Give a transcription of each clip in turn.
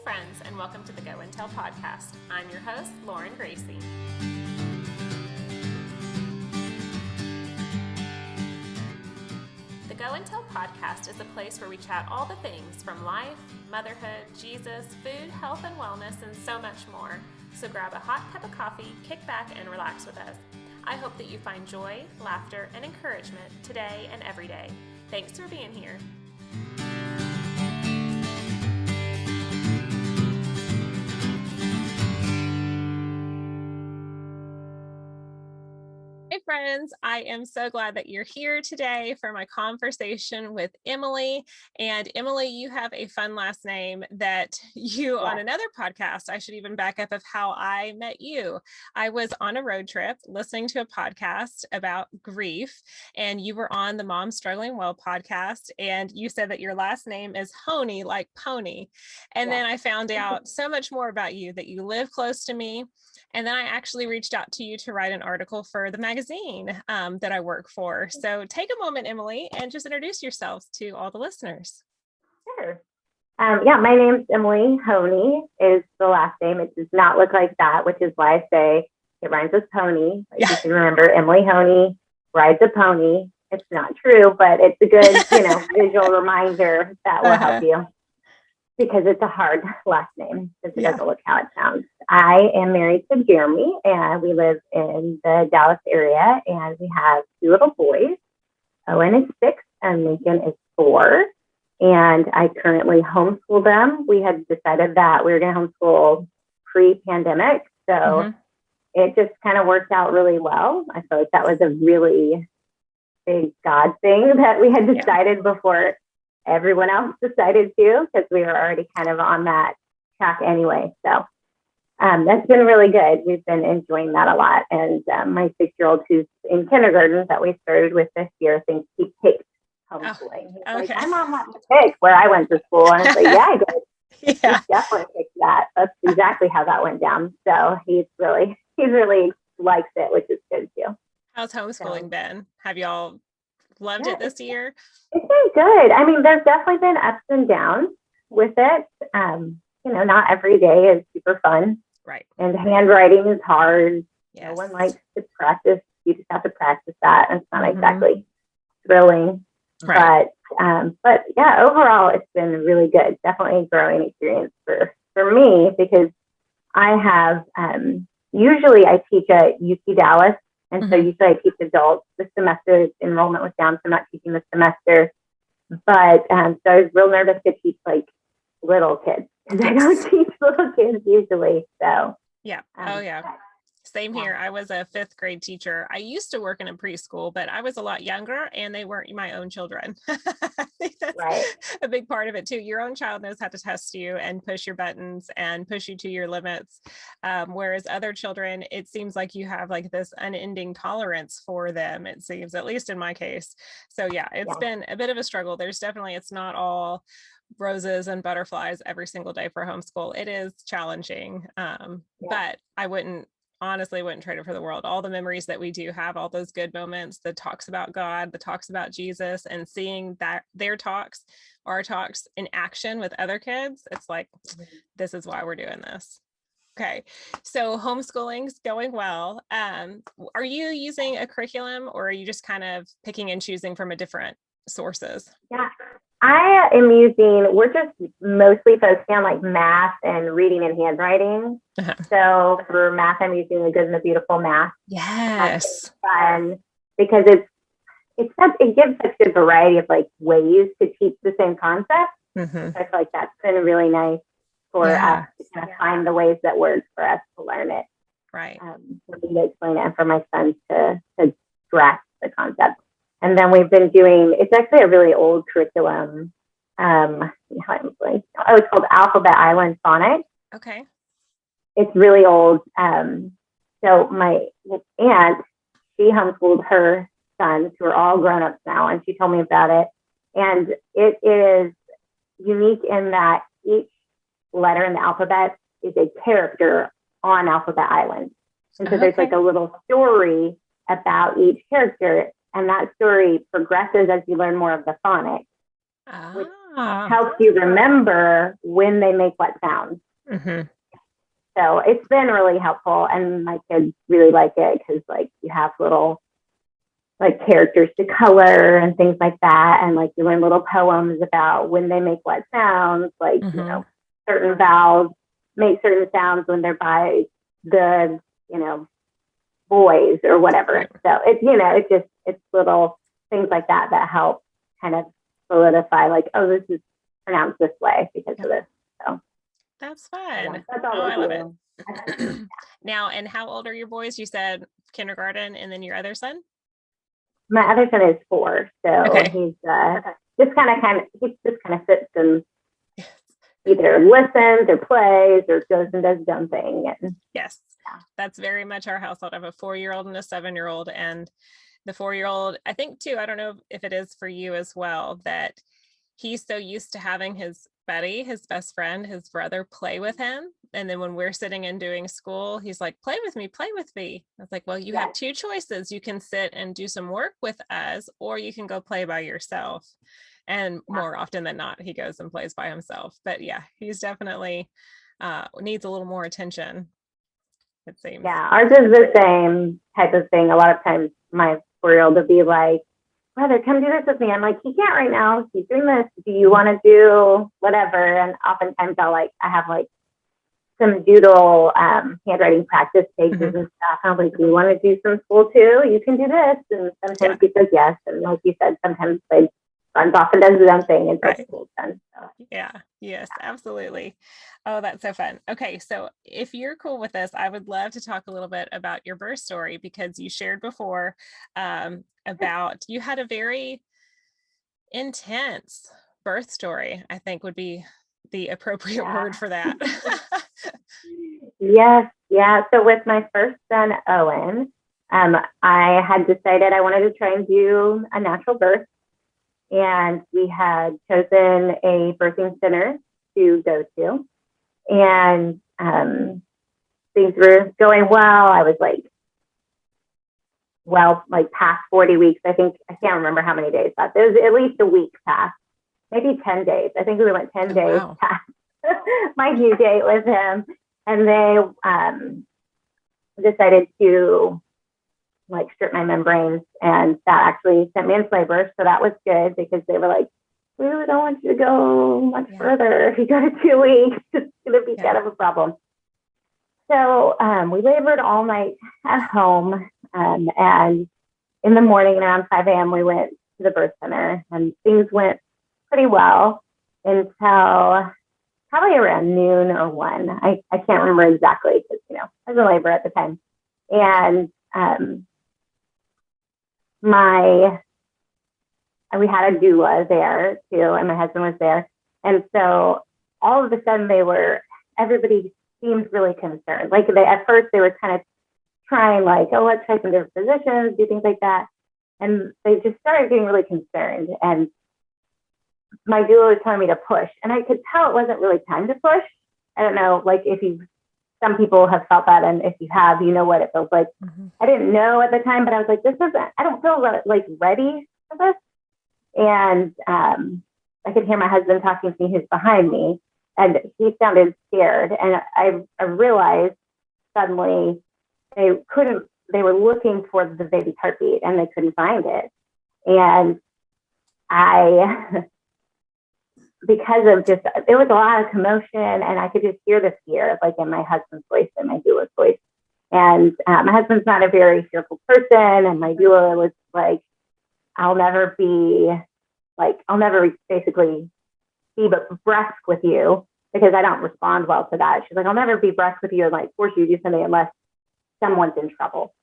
friends, and welcome to the Go and Tell podcast. I'm your host, Lauren Greci. The Go and Tell podcast is a place where we chat all the things from life, motherhood, Jesus, food, health and wellness, and so much more. So grab a hot cup of coffee, kick back, and relax with us. I hope that you find joy, laughter, and encouragement today and every day. Thanks for being here. Hey friends, I am so glad that you're here today for my conversation with Emily. And Emily, you have a fun last name that on another podcast, I should even back up of how I met you. I was on a road trip listening to a podcast about grief, and you were on the Mom Struggling Well podcast, and you said that your last name is Honey, like pony. And then I found out so much more about you, that you live close to me. And then I actually reached out to you to write an article for the magazine that I work for. So take a moment, Emily, and just introduce yourselves to all the listeners. Sure. My name's Emily Honea is the last name. It does not look like that, which is why I say it rhymes with pony. You can remember Emily Honea rides a pony. It's not true, but it's a good, visual reminder that will help you. Because it's a hard last name, since it doesn't look how it sounds. I am married to Jeremy, and we live in the Dallas area, and we have two little boys. Owen is 6, and Lincoln is 4. And I currently homeschool them. We had decided that we were going to homeschool pre-pandemic, so it just kind of worked out really well. I feel like that was a really big God thing that we had decided before everyone else decided to, because we were already kind of on that track anyway. So that's been really good. We've been enjoying that a lot. And my 6-year-old, who's in kindergarten that we started with this year, thinks he picked homeschooling. He's like, my mom let me pick where I went to school. And I was like, I did. He definitely picked that. That's exactly how that went down. So he's really likes it, which is good too. How's homeschooling been? Have y'all loved it this year? It's been good. I mean, there's definitely been ups and downs with it. Not every day is super fun. Right. And handwriting is hard. Yes. No one likes to practice. You just have to practice that. And it's not exactly thrilling. Right. But overall, it's been really good. Definitely a growing experience for me, because I have, usually I teach at UC Dallas. And so usually I teach adults. This semester enrollment was down, so I'm not teaching this semester. But so I was real nervous to teach like little kids, because I don't teach little kids usually. So Same here. I was a 5th grade teacher. I used to work in a preschool, but I was a lot younger, and they weren't my own children. I think that's a big part of it too. Your own child knows how to test you and push your buttons and push you to your limits. Whereas other children, it seems like you have like this unending tolerance for them. It seems, at least in my case. So it's been a bit of a struggle. It's not all roses and butterflies every single day for homeschool. It is challenging. But I wouldn't trade it for the world. All the memories that we do have, all those good moments, the talks about God, the talks about Jesus, and seeing that our talks in action with other kids, it's like, this is why we're doing this. Okay. So homeschooling's going well. Are you using a curriculum, or are you just kind of picking and choosing from a different sources? Yeah. We're just mostly focusing on like math and reading and handwriting. So for math, I'm using The Good and the Beautiful Math. Yes. It's fun because it gives such a variety of like ways to teach the same concept. So I feel like that's been really nice for us to kind of find the ways that work for us to learn it. Right. For me to explain it, and for my son to grasp the concept. And then we've been doing, it's actually a really old curriculum. It's called Alphabet Island Phonics. Okay. It's really old. So my aunt, she homeschooled her sons, who are all grown-ups now, and she told me about it. And it is unique in that each letter in the alphabet is a character on Alphabet Island. And so there's like a little story about each character. And that story progresses as you learn more of the phonics, which helps you remember when they make what sounds. Mm-hmm. So it's been really helpful, and my kids really like it because like you have little like characters to color and things like that, and like you learn little poems about when they make what sounds, like Mm-hmm. you know, certain vowels make certain sounds when they're by the, you know, boys or whatever. Right. So it's, you know, it's little things like that that help kind of solidify like, oh, this is pronounced this way because of this. So that's fun. yeah, that's all I love it. Now, and how old are your boys? You said kindergarten, and then your other son? My other son is 4, so he's just kind of sits and either listens or plays or goes and does his own thing. And, yes, that's very much our household. I have a 4-year-old and a 7-year-old, and the 4-year-old, I think too, I don't know if it is for you as well, that he's so used to having his buddy, his best friend, his brother play with him. And then when we're sitting and doing school, he's like, play with me, play with me. I was like, well, you have 2 choices. You can sit and do some work with us, or you can go play by yourself. And more often than not, he goes and plays by himself. But yeah, he's definitely needs a little more attention, it seems. Yeah, ours is the same type of thing. A lot of times my 4-year-old will be like, brother, come do this with me. I'm like, he can't right now. He's doing this. Do you want to do whatever? And oftentimes I have like some doodle handwriting practice pages and stuff. I'm like, do you want to do some school too? You can do this. And sometimes he says yes. And like you said, sometimes like runs off and does his own thing until school's done. So. Yes, absolutely. Oh, that's so fun. Okay, so if you're cool with this, I would love to talk a little bit about your birth story, because you shared before about you had a very intense birth story, I think would be the appropriate word for that. Yes. Yeah. So with my first son, Owen, I had decided I wanted to try and do a natural birth. And we had chosen a birthing center to go to. And things were going well. I was like, past 40 weeks. I can't remember how many days that. It was at least a week past, maybe 10 days. I think we went 10 days past my due date with him. And they decided to like strip my membranes, and that actually sent me into labor. So that was good, because they were like, we really don't want you to go much further. If you go to 2 weeks, it's going to be kind of a problem. So we labored all night at home. And in the morning around 5 a.m., we went to the birth center, and things went pretty well until probably around noon or 1. I can't remember exactly, because, you know, I was in labor at the time. And we had a doula there too, and my husband was there. And so all of a sudden everybody seemed really concerned. Like at first they were kind of trying like, oh, let's try some different positions, do things like that. And they just started getting really concerned. And my doula was telling me to push, and I could tell it wasn't really time to push. I don't know, like some people have felt that, and if you have, you know what it feels like. I didn't know at the time, but I was like, I don't feel like ready for this. And I could hear my husband talking to me, who's behind me, and he sounded scared. And I realized suddenly they were looking for the baby's heartbeat, and they couldn't find it. And because of there was a lot of commotion, and I could just hear the fear, like in my husband's voice and my doula's voice. And my husband's not a very fearful person, and my doula was like, I'll never basically be brusque with you, because I don't respond well to that. She's like, I'll never be brusque with you and like force you to do something unless someone's in trouble.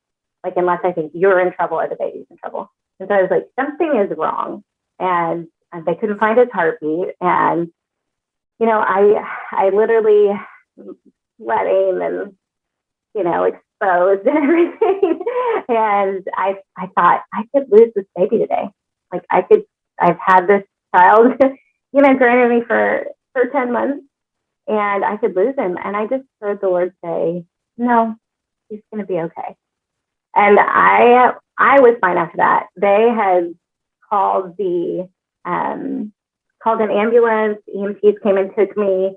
Like, unless I think you're in trouble or the baby's in trouble. And so I was like, something is wrong. And they couldn't find his heartbeat. And, you know, I literally sweating and, you know, exposed and everything. And I thought I could lose this baby today. Like I've had this child, you know, granted me for 10 months, and I could lose him. And I just heard the Lord say, no, he's going to be okay. And I was fine after that. They had called called an ambulance. EMTs came and took me.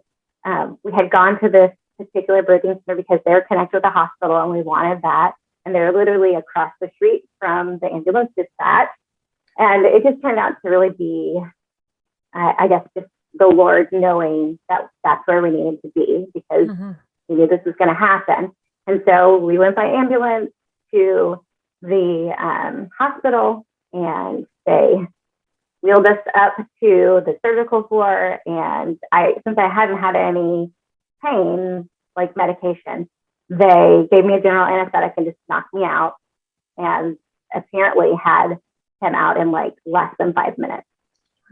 We had gone to this particular birthing center because they're connected with the hospital and we wanted that. And they're literally across the street from the ambulance dispatch. And it just turned out to really be, I guess, just the Lord knowing that that's where we needed to be because He knew this was going to happen. And so we went by ambulance to the hospital and they wheeled us up to the surgical floor. And since I hadn't had any pain, like medication, they gave me a general anesthetic and just knocked me out and apparently had him out in like less than 5 minutes.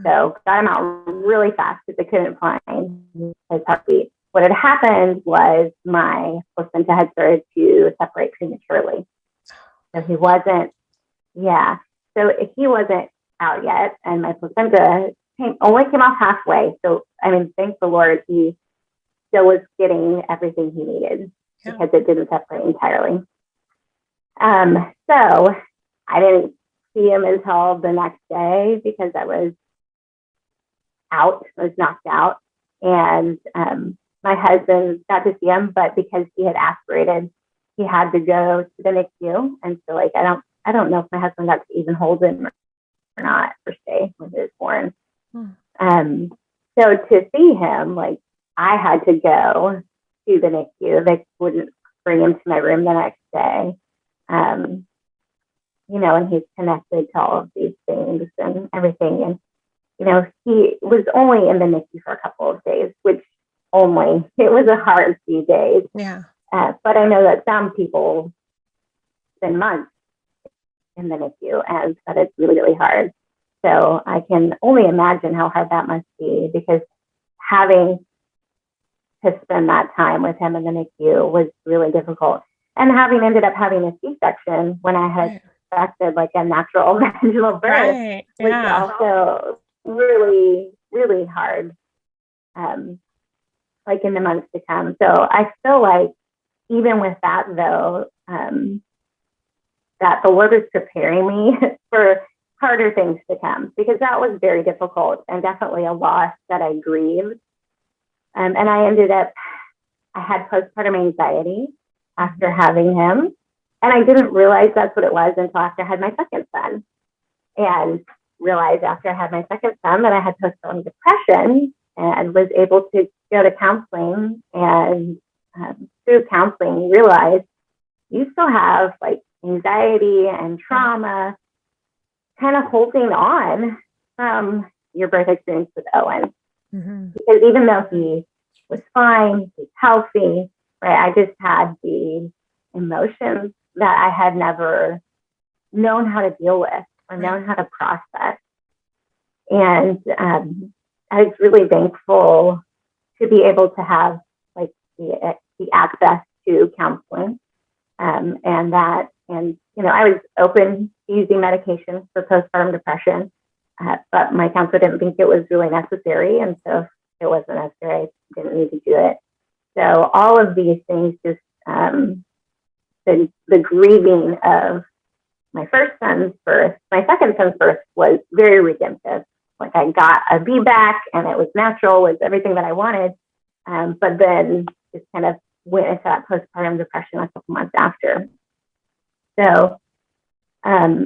So got him out really fast because they couldn't find his heartbeat. What had happened was my placenta had started to separate prematurely. So he wasn't out yet. And my placenta only came off halfway. So, I mean, thank the Lord, he still was getting everything he needed because it didn't separate entirely. So I didn't see him until the next day because I was knocked out. And my husband got to see him, but because he had aspirated, he had to go to the NICU. And so like, I don't know if my husband got to even hold him or not per se when he was born. So to see him, like I had to go to the NICU. They wouldn't bring him to my room the next day. And he's connected to all of these things and everything. And, he was only in the NICU for a couple of days, it was a hard few days. Yeah. But I know that some people spend months in the NICU and that it's really, really hard. So I can only imagine how hard that must be because having to spend that time with him in the NICU was really difficult. And having ended up having a C-section when I had expected like a natural vaginal birth was also really, really hard, like in the months to come. So I feel like even with that though, that the Lord was preparing me for harder things to come because that was very difficult and definitely a loss that I grieved. And I had postpartum anxiety after having him. And I didn't realize that's what it was until after I had my second son. And realized after I had my second son that I had postpartum depression and was able to go to counseling. And through counseling, you realize you still have like anxiety and trauma kind of holding on from your birth experience with Owen. Because even though he was fine, he's healthy, right? I just had the emotions that I had never known how to deal with or known how to process. And I was really thankful to be able to have like the access to counseling I was open to using medication for postpartum depression, but my counselor didn't think it was really necessary. And so if it wasn't necessary, I didn't need to do it. So all of these things, just the grieving of my first son's birth, my second son's birth was very redemptive. Like I got a B back and it was natural, was everything that I wanted. But then just kind of went into that postpartum depression a couple months after. So I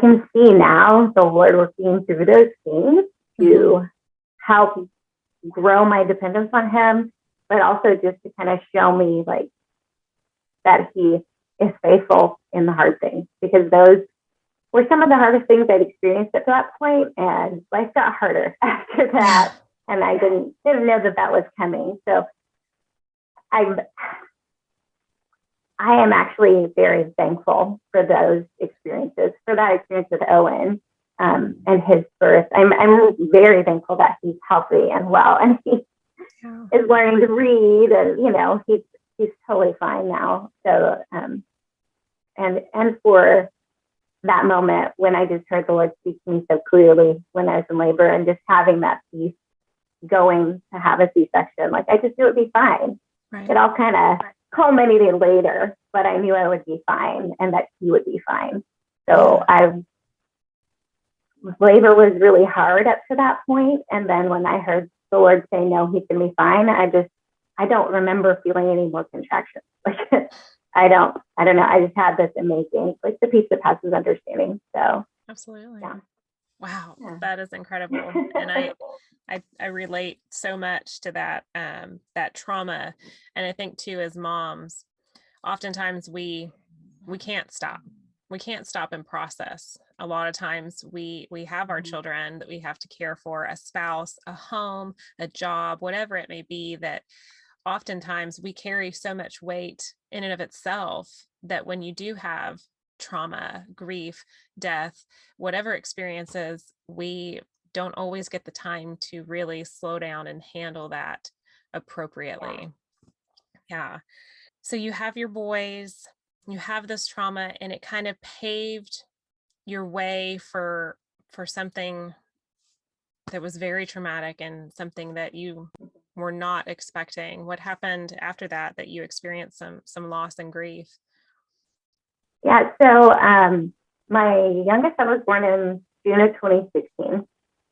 can see now the Lord working through those things to help grow my dependence on him, but also just to kind of show me like that he is faithful in the hard things, because those were some of the hardest things I'd experienced at that point, and life got harder after that. And I didn't know that was coming. So I am actually very thankful for those experiences, for that experience with Owen and his birth. I'm very thankful that he's healthy and well, and he is learning to read, and he's totally fine now. So and for that moment when I just heard the Lord speak to me so clearly when I was in labor, and just having that peace going to have a C-section, like I just knew it would be fine. Right. It all kind of culminated later, but I knew I would be fine and that he would be fine. So labor was really hard up to that point. And then when I heard the Lord say, no, he's going to be fine, I don't remember feeling any more contractions. Like, I don't know. I just had this amazing, like, the peace that passes understanding. So absolutely. Yeah. Wow. Yeah. That is incredible. And I relate so much to that, that trauma. And I think too, as moms, oftentimes we can't stop. We can't stop and process. A lot of times we have our children that we have to care for, a spouse, a home, a job, whatever it may be, that oftentimes we carry so much weight in and of itself that when you do have trauma, grief, death, whatever experiences, we don't always get the time to really slow down and handle that appropriately. Yeah. So you have your boys, you have this trauma, and it kind of paved your way for something that was very traumatic and something that you were not expecting. What happened after that you experienced some loss and grief? Yeah, so my youngest son was born in June of 2016.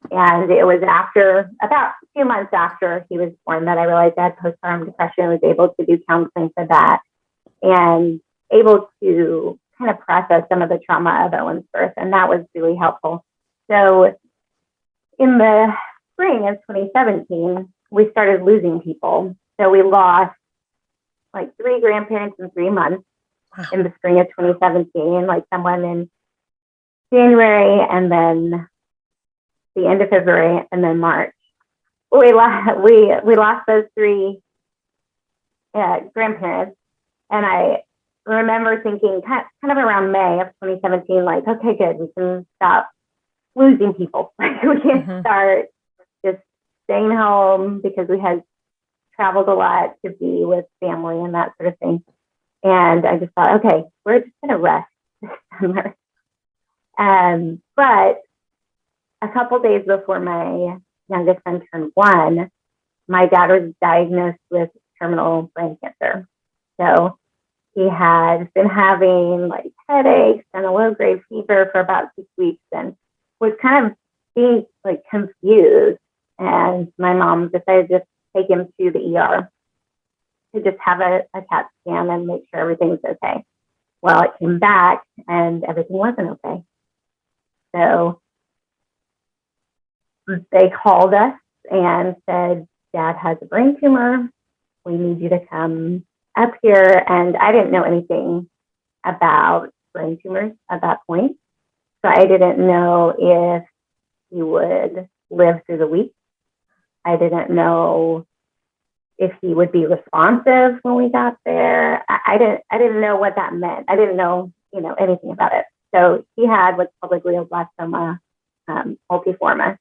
And it was about a few months after he was born that I realized I had postpartum depression, was able to do counseling for that, and able to kind of process some of the trauma of Owen's birth. And that was really helpful. So in the spring of 2017, we started losing people. So we lost like 3 grandparents in 3 months in the spring of 2017, like someone in January, and then the end of February, and then March. We lost those 3 grandparents, and I remember thinking kind of around May of 2017, like, okay, good, we can stop losing people. Like, we can start just staying home, because we had traveled a lot to be with family and that sort of thing. And I just thought, okay, we're just going to rest this summer. But a couple days before my youngest son turned 1, my dad was diagnosed with terminal brain cancer. So he had been having like headaches and a low-grade fever for about 6 weeks, and was kind of being like confused. And my mom decided to take him to the ER to just have a CAT scan and make sure everything's okay. Well, it came back and everything wasn't okay. So they called us and said, Dad has a brain tumor. We need you to come up here. And I didn't know anything about brain tumors at that point. So I didn't know if he would live through the week. I didn't know if he would be responsive when we got there. I didn't know what that meant. I didn't know, anything about it. So he had what's called a glioblastoma multiforme.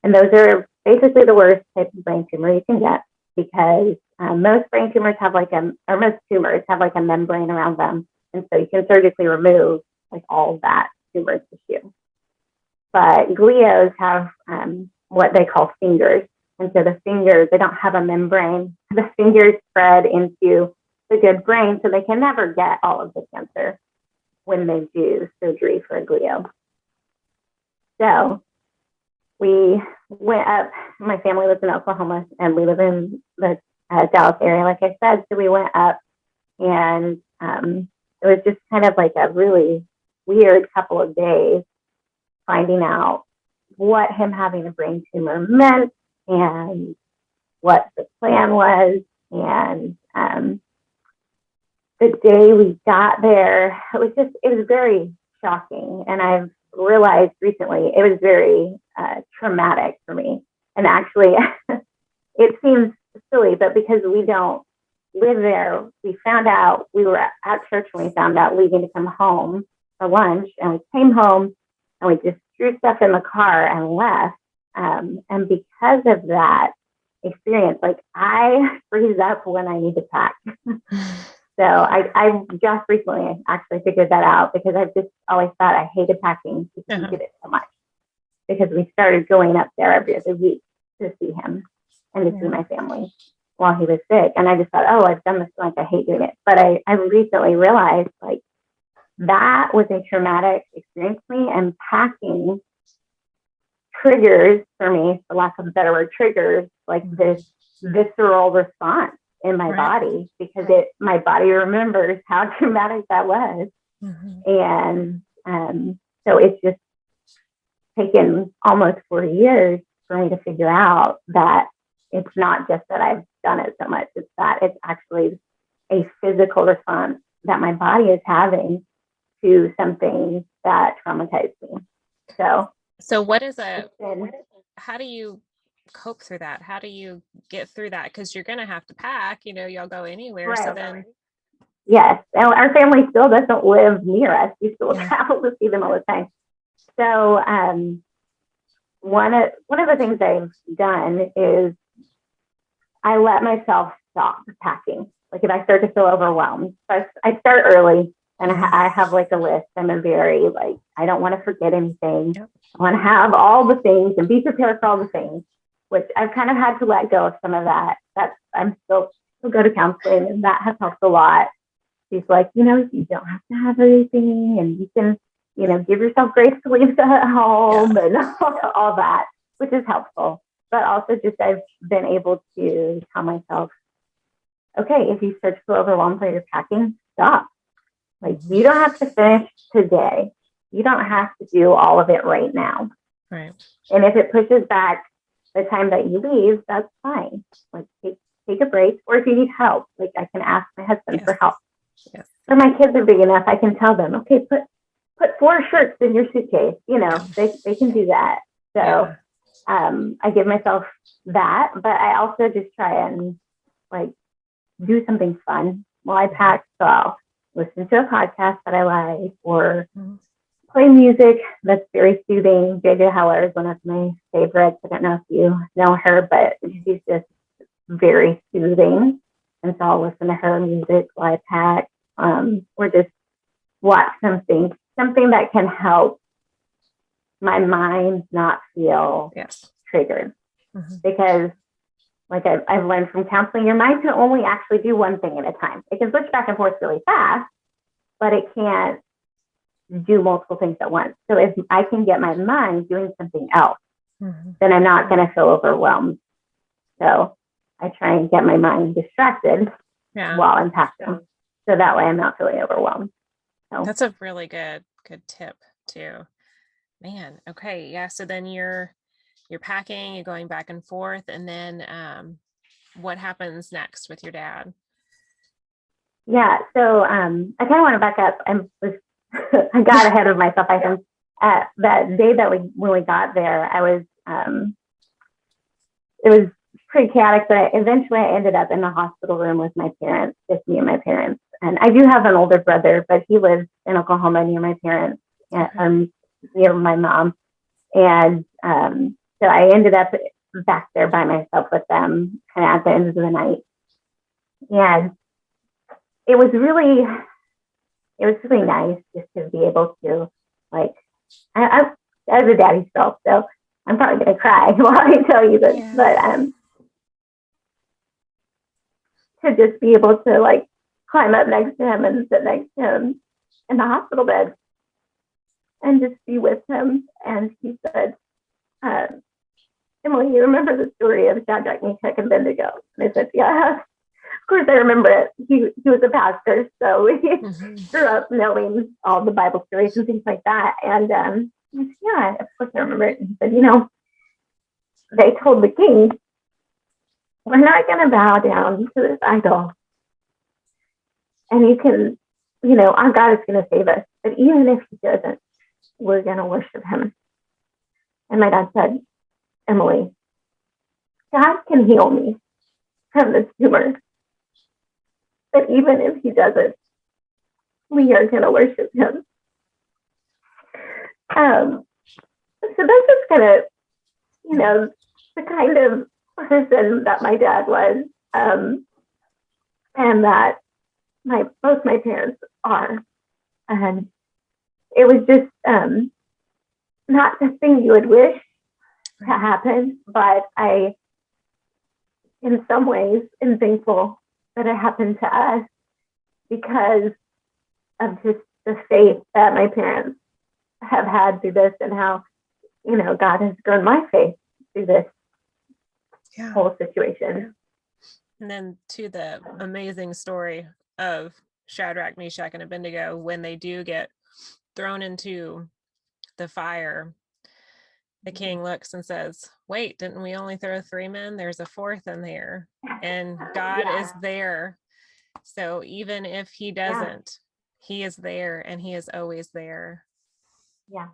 And those are basically the worst type of brain tumor you can get, because most brain tumors have most tumors have like a membrane around them. And so you can surgically remove like all of that tumor tissue. But glios have what they call fingers. And so the fingers, they don't have a membrane. The fingers spread into the good brain, so they can never get all of the cancer when they do surgery for a glio. So we went up. My family lives in Oklahoma, and we live in the Dallas area, like I said. So we went up, and it was just kind of like a really weird couple of days finding out what him having a brain tumor meant and what the plan was. And the day we got there, it was very shocking. And I've realized recently it was very traumatic for me. And actually, it seems silly, but because we don't live there, we found out, we were at church when we found out, leaving to come home for lunch. And we came home and we just threw stuff in the car and left. And because of that experience, like, I freeze up when I need to pack. So I just recently actually figured that out, because I've just always thought I hated packing because we did it so much. Because we started going up there every other week to see him and to see my family while he was sick. And I just thought, oh, I've done this, like, I hate doing it. But I recently realized, like, that was a traumatic experience for me, and packing triggers for me, for lack of a better word, triggers like this visceral response in my body, because my body remembers how traumatic that was. And so it's just taken almost 40 years for me to figure out that it's not just that I've done it so much, it's that it's actually a physical response that my body is having to something that traumatized me. So what is how do you cope through that? How do you get through that? Because you're going to have to pack, y'all go anywhere. Right. So then. Yes. And our family still doesn't live near us. We still travel to see them all the time. So one of the things I've done is I let myself stop packing. Like if I start to feel overwhelmed, so I start early, and I have like a list. I'm a very I don't want to forget anything. Yep. I want to have all the things and be prepared for all the things, which I've kind of had to let go of some of that. I'm still go to counseling, and that has helped a lot. She's like, you don't have to have everything, and you can, give yourself grace to leave at home and all that, which is helpful. But also just I've been able to tell myself, okay, if you start to feel overwhelmed by your packing, stop. You don't have to finish today. You don't have to do all of it right now. Right. And if it pushes back the time that you leave, that's fine. Take a break. Or if you need help, I can ask my husband for help. Yes. Or my kids are big enough, I can tell them, okay, put 4 shirts in your suitcase. They can do that. So I give myself that, but I also just try and do something fun while I pack. So I'll listen to a podcast that I like, or play music that's very soothing. JJ Heller is one of my favorites. I don't know if you know her, but she's just very soothing. And so I'll listen to her music while I pack, or just watch something that can help my mind not feel triggered. Because I've learned from counseling, your mind can only actually do one thing at a time. It can switch back and forth really fast, but it can't do multiple things at once. So if I can get my mind doing something else, then I'm not going to feel overwhelmed. So I try and get my mind distracted while I'm packing. So that way I'm not feeling overwhelmed. So that's a really good tip too. Man. Okay. Yeah. So then you're packing, you're going back and forth, and then what happens next with your dad? Yeah. So I kind of want to back up. I got ahead of myself. I think that day when we got there, it was pretty chaotic, but eventually I ended up in the hospital room with my parents, just me and my parents. And I do have an older brother, but he lives in Oklahoma near my parents, near my mom. And so I ended up back there by myself with them kind of at the end of the night. And it was really nice just to be able to, I was a daddy's girl, so I'm probably going to cry while I tell you this, but to just be able to climb up next to him and sit next to him in the hospital bed and just be with him. And he said, Emily, you remember the story of Shadrach, Meshach, and Abednego? And I said, yeah, of course I remember it. He was a pastor, so he grew up knowing all the Bible stories and things like that. And I said, yeah, of course I remember it. And he said, they told the king, we're not going to bow down to this idol. And you can, our God is going to save us. But even if he doesn't, we're going to worship him. And my dad said, Emily, God can heal me from this tumor. But even if he doesn't, we are going to worship him. So that's just kind of, the kind of person that my dad was, and that both my parents are. And it was just not the thing you would wish to happen, but I, in some ways, am thankful that it happened to us because of just the faith that my parents have had through this, and how, God has grown my faith through this whole situation. And then to the amazing story of Shadrach, Meshach, and Abednego, when they do get thrown into the fire, the king looks and says, wait, didn't we only throw 3 men? There's a 4th in there. And God is there. So even if he doesn't, he is there, and he is always there. Yeah.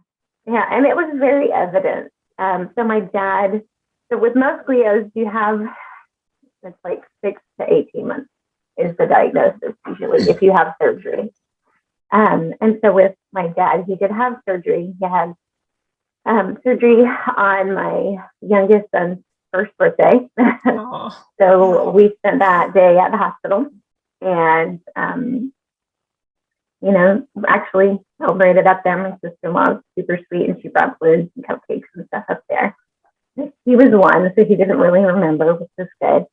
And it was very evident. So my dad, with most glios, it's like 6 to 18 months is the diagnosis usually if you have surgery. And so with my dad, he did have surgery. He had surgery on my youngest son's first birthday. So we spent that day at the hospital and, actually celebrated up there. My sister-in-law was super sweet, and she brought balloons and cupcakes and stuff up there. He was 1, so he didn't really remember, which was good.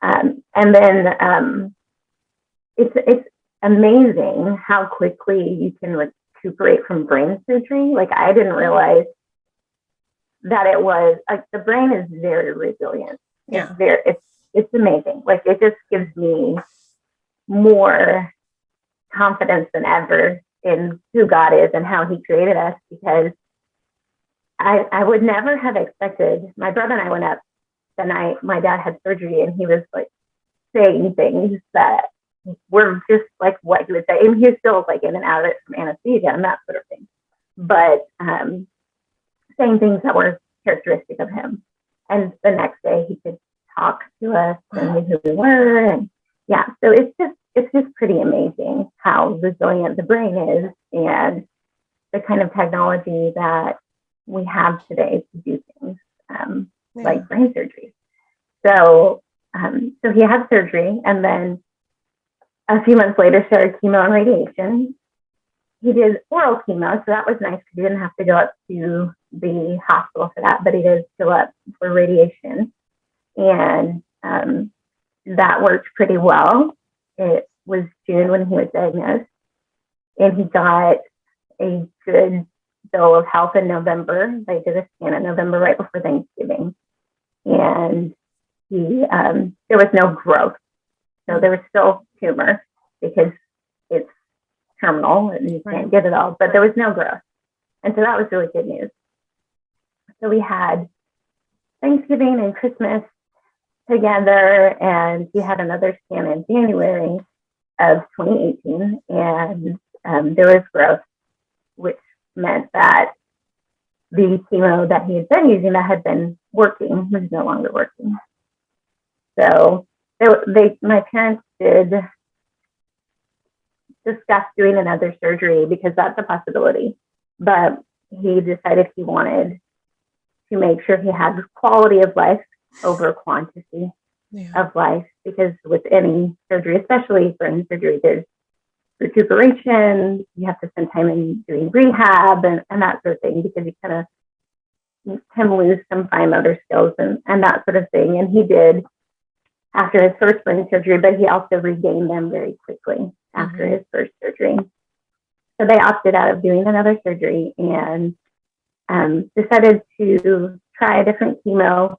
And then it's amazing how quickly you can recuperate from brain surgery. Like, I didn't realize that it was like the brain is very resilient. Yeah. It's amazing. Like, it just gives me more confidence than ever in who God is and how he created us, because I would never have expected. My brother and I went up the night my dad had surgery, and he was like saying things that were just like what he would say. And he was still like in and out of it from anesthesia and that sort of thing, but saying things that were characteristic of him. And the next day he could talk to us and knew who we were. And so it's just pretty amazing how resilient the brain is, and the kind of technology that we have today to do things like brain surgery. So he had surgery, and then a few months later started chemo and radiation. He did oral chemo, so that was nice because he didn't have to go up to the hospital for that, but he did go up for radiation, and that worked pretty well. It was June when he was diagnosed, and he got a good bill of health in November. They did a scan in November right before Thanksgiving, and there was no growth. So there was still tumor because it's terminal and you can't get it all, but there was no growth. And so that was really good news. So we had Thanksgiving and Christmas together, and he had another scan in January of 2018, and there was growth, which meant that the chemo that he had been using that had been working was no longer working. So my parents did discuss doing another surgery because that's a possibility, but he decided he wanted to make sure he had quality of life over quantity of life, because with any surgery, especially brain surgery, there's recuperation. You have to spend time in doing rehab and that sort of thing, because you kind of can lose some fine motor skills and that sort of thing. And he did after his first brain surgery, but he also regained them very quickly after his first surgery. So they opted out of doing another surgery and decided to try a different chemo.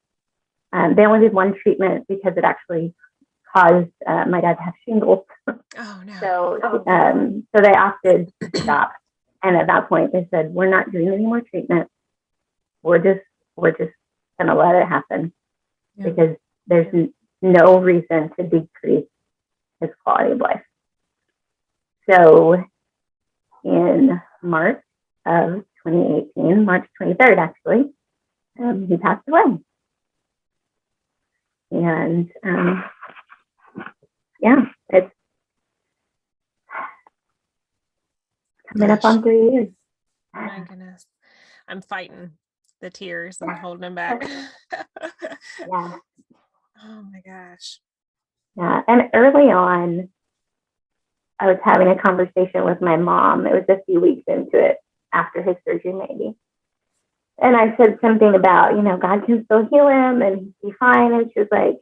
They only did one treatment because it actually caused my dad to have shingles. Oh no! So they opted to stop, and at that point they said, "We're not doing any more treatment. We're just gonna let it happen because there's no reason to decrease his quality of life." So in March of 2018, March 23rd actually, he passed away. And it's coming up on 3 years. Oh my goodness. I'm fighting the tears and holding them back. Yeah. Oh my gosh. Yeah. And early on, I was having a conversation with my mom. It was a few weeks into it, after his surgery maybe. And I said something about, God can still heal him and he'll be fine. And she was like,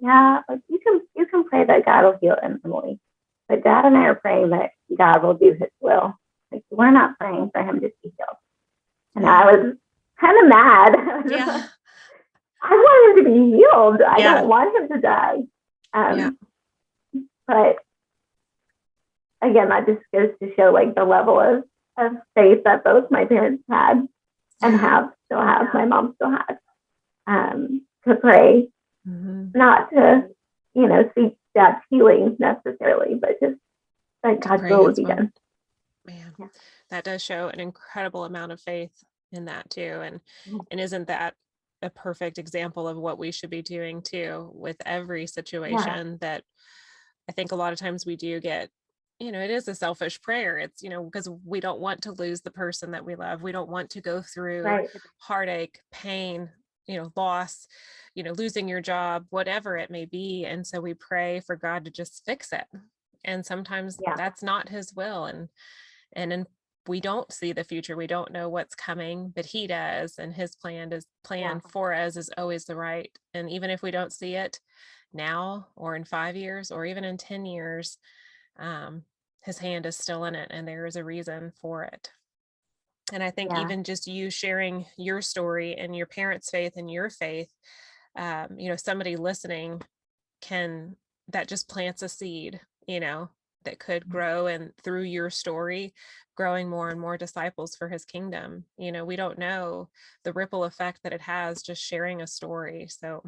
yeah, like you can pray that God will heal him, Emily. But Dad and I are praying that God will do his will. Like, we're not praying for him to be healed. And I was kind of mad. Yeah. I want him to be healed. I don't want him to die. But again, that just goes to show like the level of faith that both my parents had and still have. My mom still has, to pray, not to, seek Dad's healing necessarily, but just that God's will would be done. Man, that does show an incredible amount of faith in that too. And isn't that a perfect example of what we should be doing too with every situation that I think a lot of times we do get, it is a selfish prayer. It's, because we don't want to lose the person that we love. We don't want to go through heartache, pain, loss, losing your job, whatever it may be. And so we pray for God to just fix it. And sometimes that's not his will. And we don't see the future. We don't know what's coming, but he does. And his plan for us is always the right. And even if we don't see it now or in 5 years or even in 10 years, his hand is still in it and there is a reason for it. And I think even just you sharing your story and your parents' faith and your faith, somebody listening that just plants a seed, that could grow, and through your story, growing more and more disciples for his kingdom. We don't know the ripple effect that it has just sharing a story. So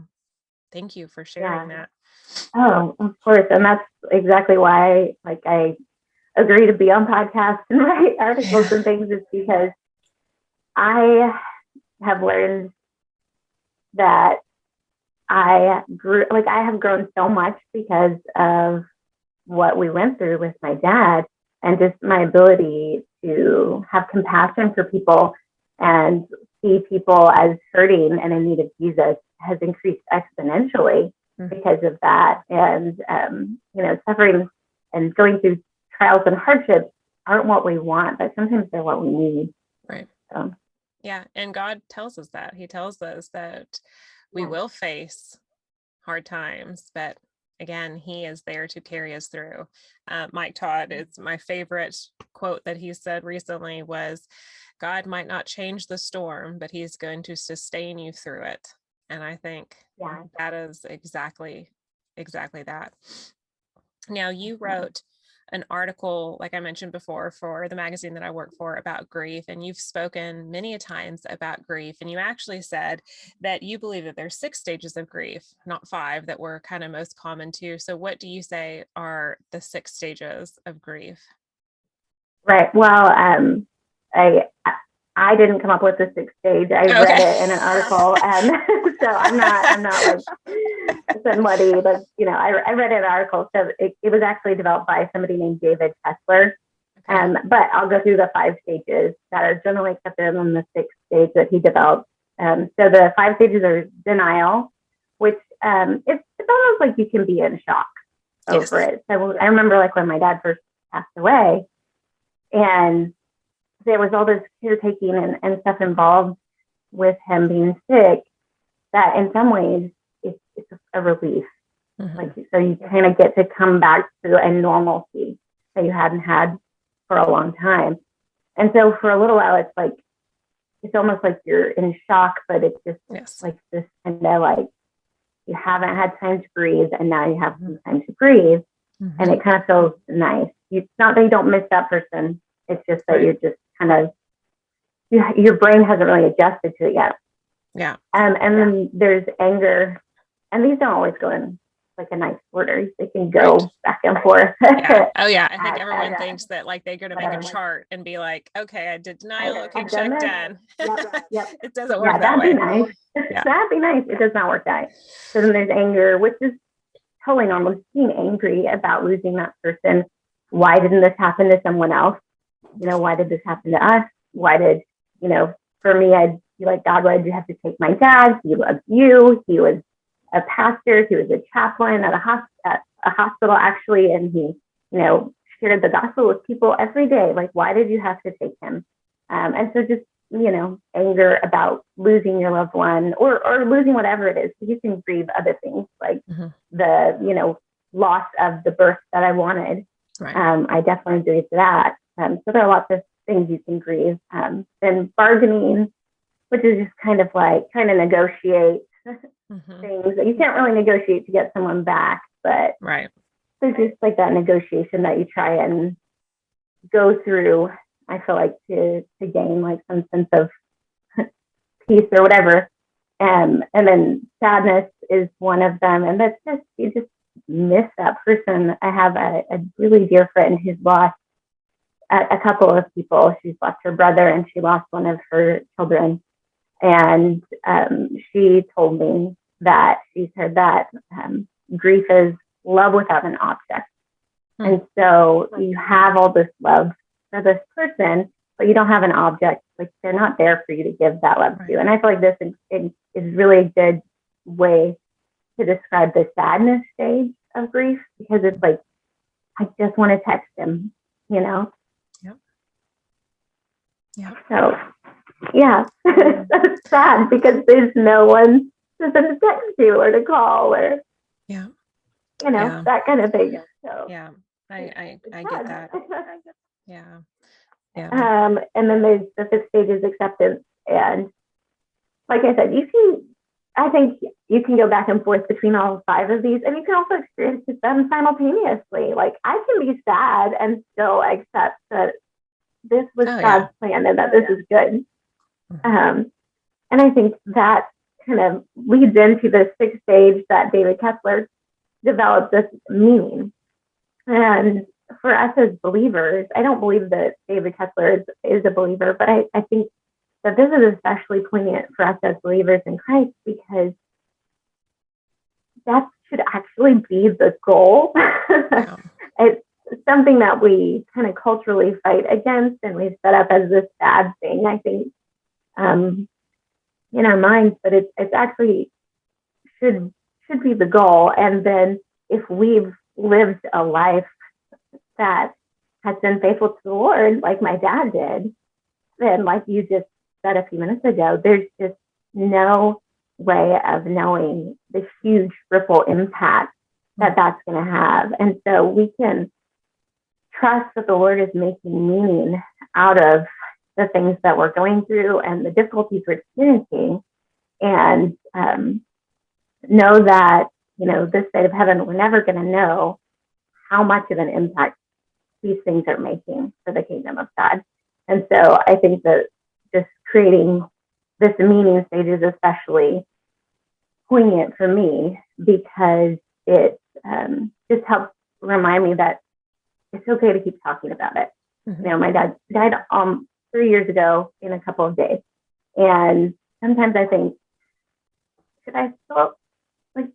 thank you for sharing that. Oh, of course. And that's exactly why, I agree to be on podcasts and write articles and things, is because I have learned that I have grown so much because of what we went through with my dad, and just my ability to have compassion for people and see people as hurting and in need of Jesus has increased exponentially because of that. And, suffering and going through trials and hardships aren't what we want, but sometimes they're what we need. Right. So. Yeah. And God tells us that. He tells us that we will face hard times, but again, he is there to carry us through. Mike Todd, is my favorite quote that he said recently was, God might not change the storm, but he's going to sustain you through it. And I think that is exactly that. Now, you wrote an article, like I mentioned before, for the magazine that I work for about grief, and you've spoken many a times about grief, and you actually said that you believe that there's 6 stages of grief, not 5, that were kind of most common too. So what do you say are the 6 stages of grief? Right. Well, I didn't come up with the 6th stage. I read it in an article, and so I'm not like somebody, but I read an article. So it was actually developed by somebody named David Kessler. But I'll go through the 5 stages that are generally accepted in the 6th stage that he developed. So the 5 stages are denial, which it's almost like you can be in shock over it. So I remember when my dad first passed away, and there was all this caretaking and stuff involved with him being sick, that in some ways it's a relief. So you kind of get to come back to a normalcy that you hadn't had for a long time. And so for a little while, it's almost like you're in shock, but it's just like this kind of you haven't had time to breathe, and now you have some time to breathe, and it kind of feels nice. It's not that you don't miss that person. It's just that you're just kind of, your brain hasn't really adjusted to it yet. Yeah. And then there's anger, and these don't always go in a nice order. They can go back and forth. Oh yeah. I think everyone thinks that they're going to make a chart and be like, okay, I did denial. Okay, check done. Yep. It doesn't work that way. That'd be nice. That'd be nice. It does not work that way. So then there's anger, which is totally normal. Just being angry about losing that person. Why didn't this happen to someone else? Why did this happen to us? Why did, for me, I'd be like, God, why did you have to take my dad? He loved you. He was a pastor. He was a chaplain at a hospital, actually. And he, shared the gospel with people every day. Why did you have to take him? And so just, anger about losing your loved one or losing whatever it is. You can grieve other things the, loss of the birth that I wanted. Right. I definitely agree to that. So there are lots of things you can grieve. Then bargaining, which is just kind of like trying to negotiate things that you can't really negotiate to get someone back, but right. There's just like that negotiation that you try and go through, I feel like, to gain like some sense of peace or whatever. And then sadness is one of them. And that's just, you just miss that person. I have a really dear friend who's lost a couple of people. She's lost her brother and she lost one of her children. And she told me that she's heard that grief is love without an object. And so you have all this love for this person, but you don't have an object. Like they're not there for you to give that love to. And I feel like this is really a good way to describe the sadness stage of grief, because it's like, I just want to text him, you know? Yep. Yeah. So, yeah, that's sad because there's no one to text you or to call or, you know, that kind of thing. So, yeah, I get that. Yeah. And then there's the fifth stage is acceptance. And like I said, I think you can go back and forth between all 5 of these, and you can also experience them simultaneously. Like I can be sad and still accept that this was God's plan and that this is good. And I think that kind of leads into the 6th stage that David Kessler developed, this meaning. And for us as believers, I don't believe that David Kessler is a believer, but I think that this is especially poignant for us as believers in Christ, because that should actually be the goal. Yeah. It's something that we kind of culturally fight against, and we've set up as this bad thing, I think, in our minds, but it's actually should be the goal. And then if we've lived a life that has been faithful to the Lord, like my dad did, then like you just said a few minutes ago, there's just no way of knowing the huge ripple impact that that's going to have. And so we can trust that the Lord is making meaning out of the things that we're going through and the difficulties we're experiencing, and know that, you know, this side of heaven, we're never going to know how much of an impact these things are making for the kingdom of God. And so I think that just creating this meaning stage is especially poignant for me, because it just helps remind me that it's okay to keep talking about it. You know, my dad died 3 years ago in a couple of days. And sometimes I think, should I still, like,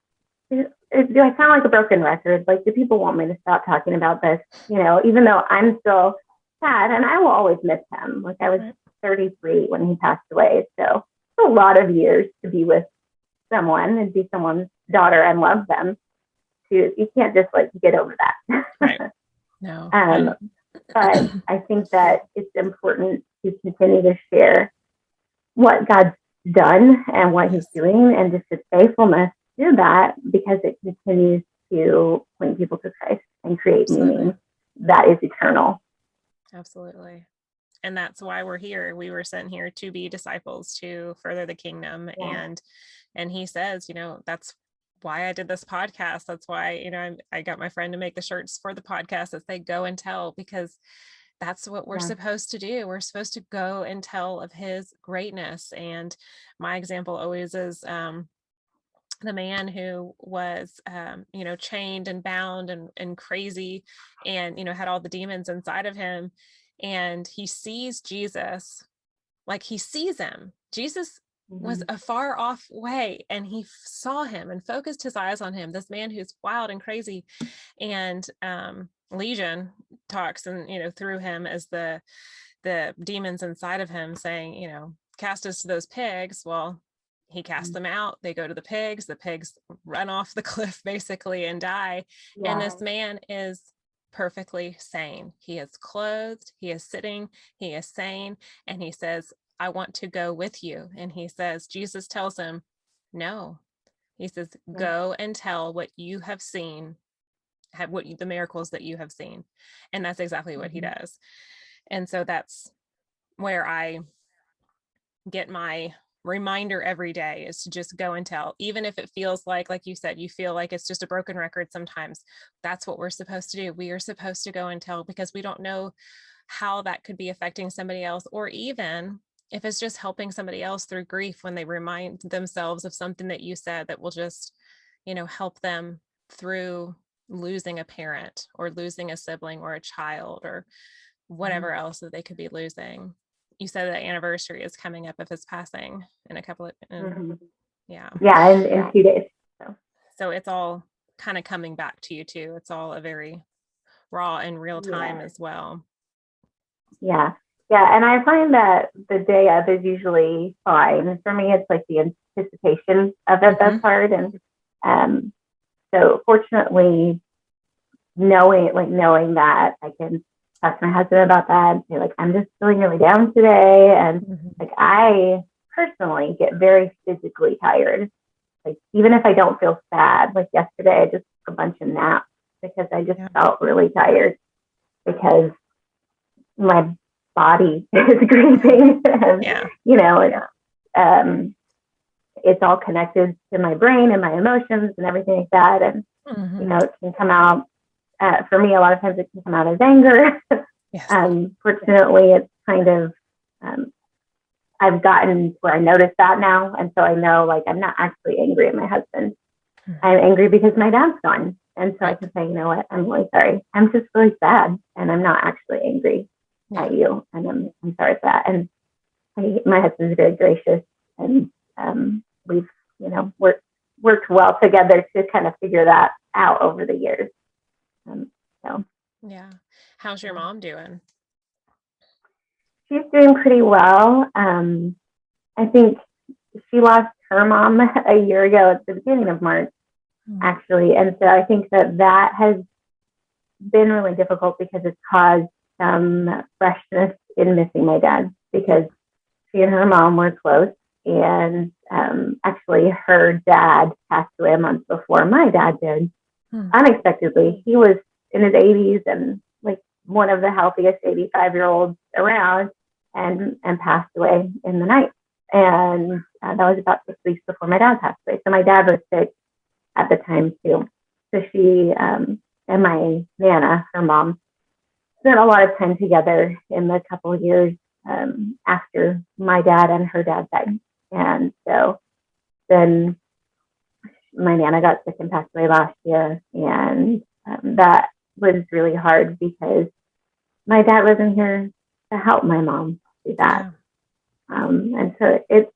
do I sound like a broken record? Like, do people want me to stop talking about this? You know, even though I'm still sad, and I will always miss him. Like, I was 33 when he passed away. So it's a lot of years to be with someone and be someone's daughter and love them. You can't just like get over that. Right. No. But I think that it's important to continue to share what God's done and what he's doing, and just his faithfulness to that, because it continues to point people to Christ and create meaning that is eternal. Absolutely. And that's why we're here. We were sent here to be disciples, to further the kingdom. Yeah. And he says, you know, that's why I did this podcast. That's why, you know, I got my friend to make the shirts for the podcast that say go and tell, because that's what we're supposed to do. We're supposed to go and tell of his greatness. And my example always is the man who was, you know, chained and bound and crazy, and, you know, had all the demons inside of him. And he sees Jesus, like he sees him. Jesus was a far off way, and he saw him and focused his eyes on him, this man who's wild and crazy. And Legion talks, and, you know, through him as the demons inside of him, saying, you know, cast us to those pigs. Well, he cast them out. They go to the pigs run off the cliff basically and die. Yeah. And this man is perfectly sane. He is clothed, he is sitting, he is sane, and he says, I want to go with you. And he says, Jesus tells him, no. He says, go and tell what you have seen, the miracles that you have seen. And that's exactly what he does. And so that's where I get my reminder every day is to just go and tell, even if it feels like you said, you feel like it's just a broken record. Sometimes that's what we're supposed to do. We are supposed to go and tell, because we don't know how that could be affecting somebody else, or even if it's just helping somebody else through grief when they remind themselves of something that you said that will just, help them through losing a parent or losing a sibling or a child or whatever else that they could be losing. You said the anniversary is coming up of his passing in a couple of, yeah, in 2 days. So it's all kind of coming back to you too. It's all a very raw and real time as well. Yeah. Yeah. And I find that the day of is usually fine. For me, it's like the anticipation of it that's hard. And so fortunately, knowing that I can talk to my husband about that and say, like, I'm just feeling really down today. And like, I personally get very physically tired. Like, even if I don't feel sad, like yesterday, I just took a bunch of naps because I just felt really tired because my body is grieving. And, it's all connected to my brain and my emotions and everything like that. And, it can come out, for me, a lot of times it can come out as anger. Fortunately, it's kind of, I've gotten where I notice that now. And so I know, like, I'm not actually angry at my husband. I'm angry because my dad's gone. And so I can say, you know what, I'm really sorry. I'm just really sad. And I'm not actually angry at you. And I'm sorry for that. And my husband's very gracious. And we've, worked well together to kind of figure that out over the years. How's your mom doing? She's doing pretty well. I think she lost her mom a year ago at the beginning of March, actually. And so I think that has been really difficult because it's caused some freshness in missing my dad, because she and her mom were close. And actually, her dad passed away a month before my dad did, unexpectedly. He was in his 80s and like one of the healthiest 85-year-olds around, and passed away in the night. And that was about 6 weeks before my dad passed away. So my dad was sick at the time too. So she and my Nana, her mom, spent a lot of time together in the couple of years after my dad and her dad died. And so then my Nana got sick and passed away last year. And that was really hard because my dad wasn't here to help my mom do that. And so it's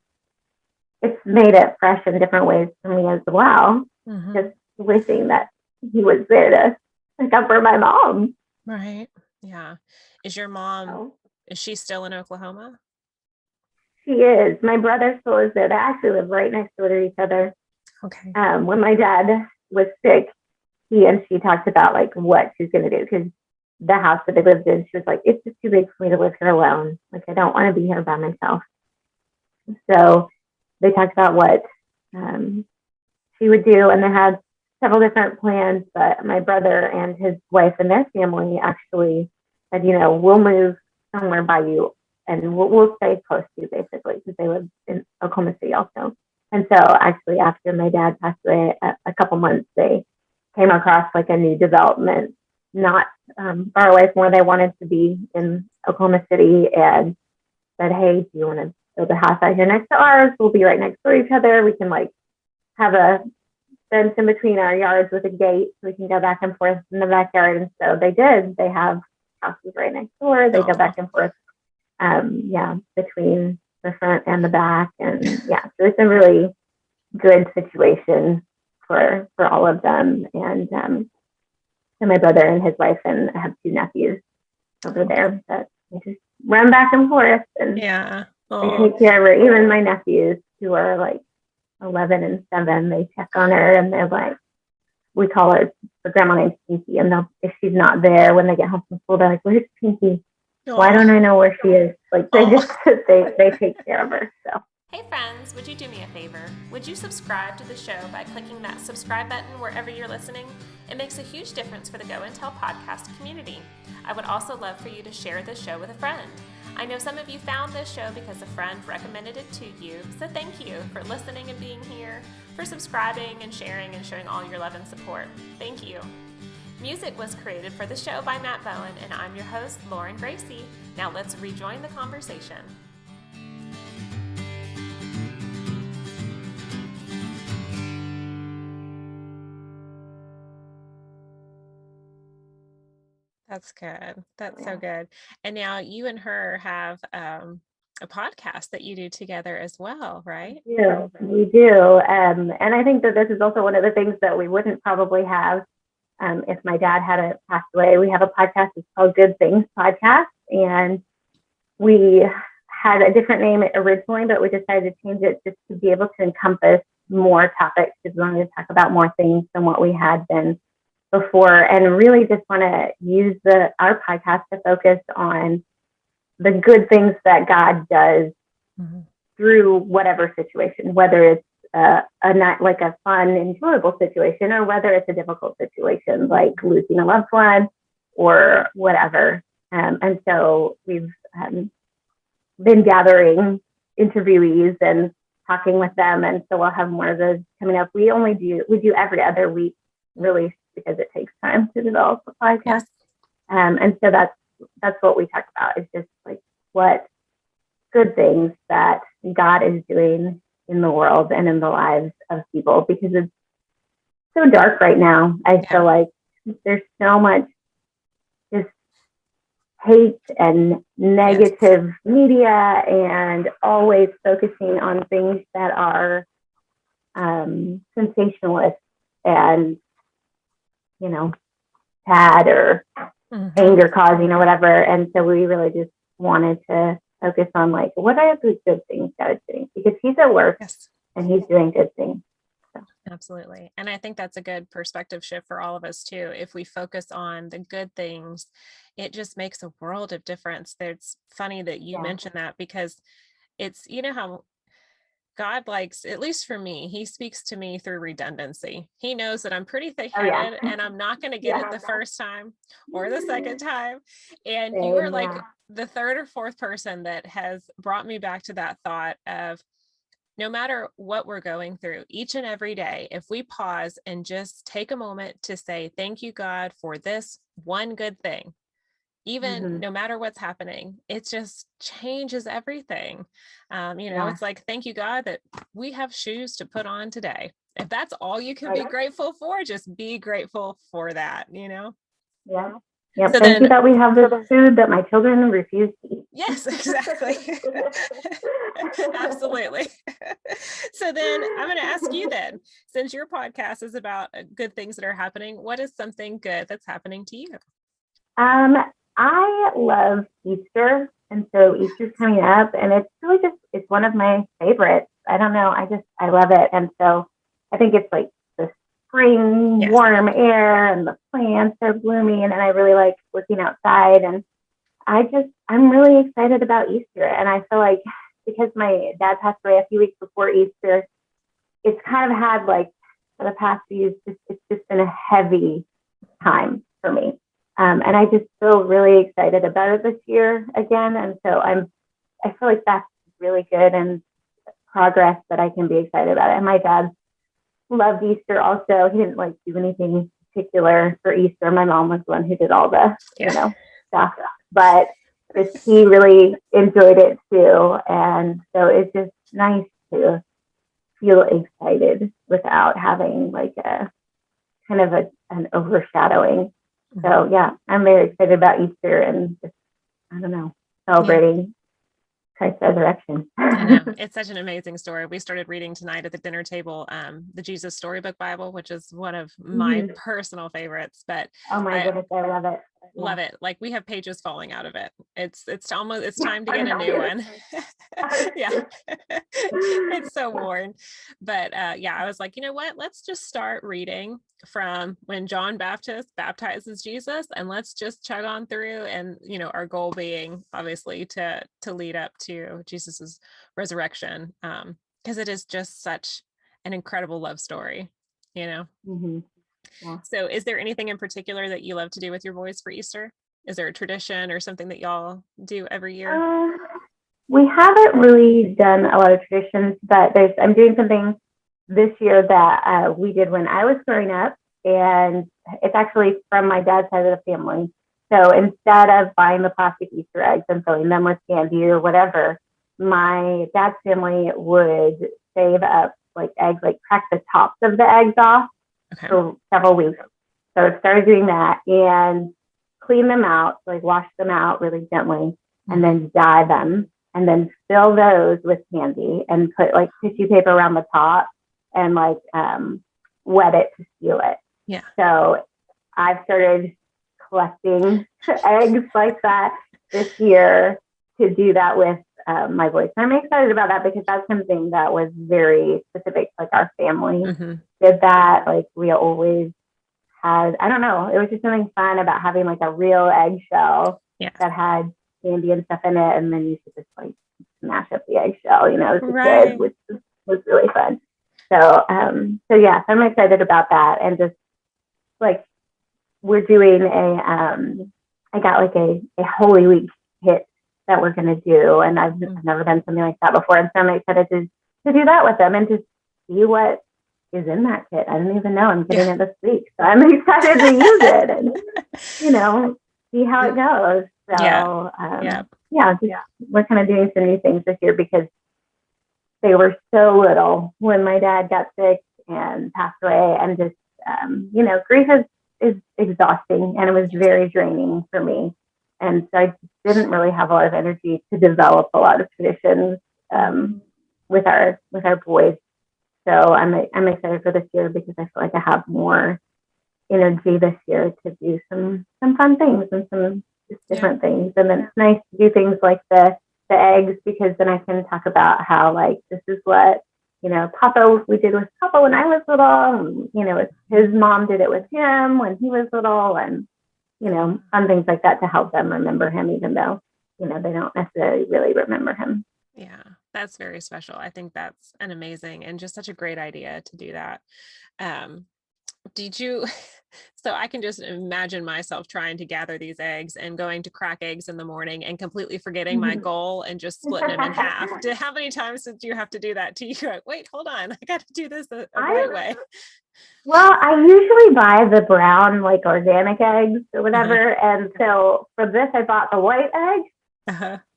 made it fresh in different ways for me as well. Just wishing that he was there to pick up for my mom. Right. Yeah. Is your mom, is she still in Oklahoma? She is. My brother still is there. They actually live right next door to each other. Okay. When my dad was sick, he and she talked about like what she's going to do, because the house that they lived in, she was like, it's just too big for me to live here alone. Like, I don't want to be here by myself. So they talked about what she would do, and they had several different plans, but my brother and his wife and their family actually said, we'll move somewhere by you and we'll stay close to you, basically, because they live in Oklahoma City also. And so actually after my dad passed away, a couple months, they came across like a new development, not far away from where they wanted to be in Oklahoma City, and said, hey, do you want to build a house out here next to ours? We'll be right next to each other. We can like have a fence in between our yards with a gate so we can go back and forth in the backyard. And so they did. They have houses right next door. They go back and forth, between the front and the back. And so it's a really good situation for all of them. And my brother and his wife, and I have 2 nephews over there that they just run back and forth, and they take care of her. Even my nephews, who are like 11 and 7, they check on her, and they're like, we call her, the grandma named Pinky, and if she's not there when they get home from school, they're like, where's Pinky? Why don't I know where she is? Like, they just they take care of her. So hey friends, would you do me a favor? Would you subscribe to the show by clicking that subscribe button wherever you're listening? It makes a huge difference for the Go and Tell podcast community. I would also love for you to share this show with a friend. I know some of you found this show because a friend recommended it to you, so thank you for listening and being here, for subscribing and sharing and showing all your love and support. Thank you. Music was created for the show by Matt Bowen, and I'm your host, Lauren Greci. Now let's rejoin the conversation. That's good. That's so good. And now you and her have a podcast that you do together as well, right? Yeah, we do. And I think that this is also one of the things that we wouldn't probably have if my dad hadn't passed away. We have a podcast. It's called Good Things Podcast. And we had a different name originally, but we decided to change it just to be able to encompass more topics, because we wanted to talk about more things than what we had been before, and really just want to use our podcast to focus on the good things that God does through whatever situation, whether it's like a fun, enjoyable situation, or whether it's a difficult situation like losing a loved one or whatever. And so we've been gathering interviewees and talking with them, and so we'll have more of those coming up. We do every other week release, because it takes time to develop a podcast. And so that's what we talk about, is just like what good things that God is doing in the world and in the lives of people, because it's so dark right now. I feel like there's so much just hate and negative media, and always focusing on things that are sensationalist and, sad or anger causing or whatever. And so we really just wanted to focus on like, what are the good things God is doing? Because he's at work and he's doing good things. So. Absolutely. And I think that's a good perspective shift for all of us too. If we focus on the good things, it just makes a world of difference. It's funny that you mentioned that, because it's, how God likes, at least for me, he speaks to me through redundancy. He knows that I'm pretty thick-headed and I'm not going to get it the first time or the second time. And you are like the third or fourth person that has brought me back to that thought of, no matter what we're going through each and every day, if we pause and just take a moment to say, thank you, God, for this one good thing, even no matter what's happening, it just changes everything. It's like, thank you, God, that we have shoes to put on today. If that's all you can be grateful for, just be grateful for that, Yeah. Yeah. So thank you that we have this food that my children refuse to eat. Yes, exactly. Absolutely. So then I'm going to ask you then, since your podcast is about good things that are happening, what is something good that's happening to you? I love Easter. And so Easter's coming up, and it's really it's one of my favorites. I don't know. I love it. And so I think it's like the spring, warm air, and the plants are blooming, and I really like looking outside. And I'm really excited about Easter. And I feel like, because my dad passed away a few weeks before Easter, it's kind of had like, for the past few years, it's just been a heavy time for me. And I just feel really excited about it this year again. And so I feel like that's really good and progress that I can be excited about it. And my dad loved Easter also. He didn't like do anything particular for Easter. My mom was the one who did all the, stuff, but he really enjoyed it too. And so it's just nice to feel excited without having like a kind of an overshadowing. So yeah, I'm very excited about Easter and just, celebrating Christ's resurrection. I know. It's such an amazing story. We started reading tonight at the dinner table, the Jesus Storybook Bible, which is one of my personal favorites. But oh my goodness, I love it. Love it. Like, we have pages falling out of it. It's time to get a new one. Yeah. It's so worn. But I was like, you know what? Let's just start reading from when John Baptist baptizes Jesus, and let's just chug on through. And our goal being obviously to lead up to Jesus's resurrection, because it is just such an incredible love story. Yeah. So is there anything in particular that you love to do with your boys for Easter? Is there a tradition or something that y'all do every year? We haven't really done a lot of traditions, but I'm doing something this year that we did when I was growing up, and it's actually from my dad's side of the family. So instead of buying the plastic Easter eggs and filling them with candy or whatever, my dad's family would save up like eggs, like crack the tops of the eggs off for several weeks. So I started doing that and clean them out, like wash them out really gently, and then dye them, and then fill those with candy and put like tissue paper around the top and like wet it to seal it. Yeah. So I've started collecting eggs like that this year to do that with my boys. And I'm excited about that because that's something that was very specific. Like our family did that. Like we always had, I don't know, it was just something fun about having like a real eggshell that had candy and stuff in it. And then you could just like smash up the eggshell, you know, as a kid, which was really fun. So yeah, so I'm excited about that. And just like, we're doing I got like a Holy Week kit that we're going to do. And I've never done something like that before. And so I'm excited to do that with them and to see what is in that kit. I don't even know. I'm getting it this week. So I'm excited to use it and, you know, see how it goes. So, we're kind of doing some new things this year because they were so little when my dad got sick and passed away. And just, you know, grief is exhausting, and it was very draining for me. And so I didn't really have a lot of energy to develop a lot of traditions with our boys. So I'm excited for this year because I feel like I have more energy this year to do some fun things and some just different things. And then it's nice to do things like the eggs, because then I can talk about how like this is what, you know, we did with Papa when I was little, and, you know, his mom did it with him when he was little, and, you know, fun things like that to help them remember him, even though, you know, they don't necessarily really remember him. Yeah, that's very special. I think that's an amazing and just such a great idea to do that. Did you, so I can just imagine myself trying to gather these eggs and going to crack eggs in the morning and completely forgetting my goal and just splitting them in half. How many times did you have to do that to you? Like, wait, hold on. I got to do this the right way. Well, I usually buy the brown, like organic eggs or whatever. And so for this, I bought the white eggs.